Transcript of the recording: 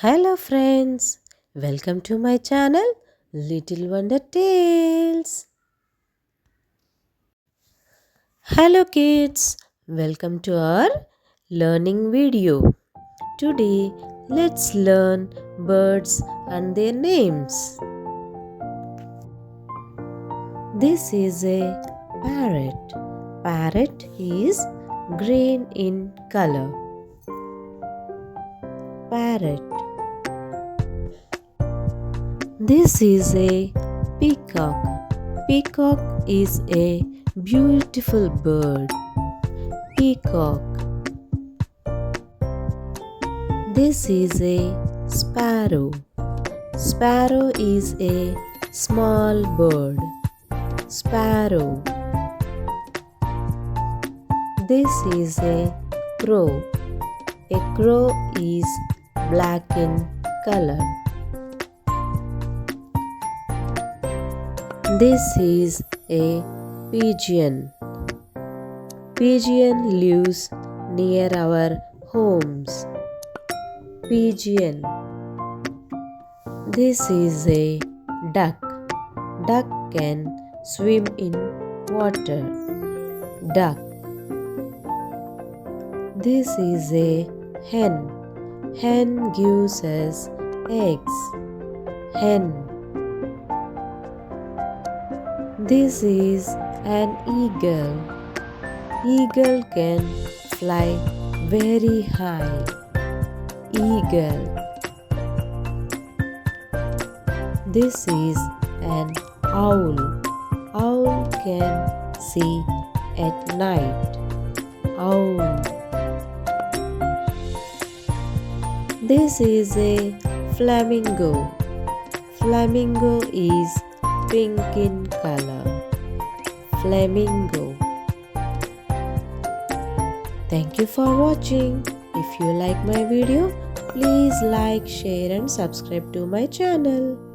Hello friends, welcome to my channel Little Wonder Tales. Hello kids, welcome to our learning video. Today let's learn birds and their names. This is a parrot. Parrot is green in color. Parrot. This is a peacock. Peacock is a beautiful bird. Peacock. This is a sparrow. Sparrow is a small bird. Sparrow. This is a crow. A crow is black in color. This is a pigeon. Pigeon lives near our homes. Pigeon. This is a duck. Duck can swim in water. Duck. This is a hen. Hen gives us eggs. Hen. This is an eagle. Eagle can fly very high. Eagle. This is an owl. Owl can see at night. Owl. This is a flamingo. Flamingo is pink in color. Flamingo. Thank you for watching. If you like my video, please like, share and subscribe to my channel.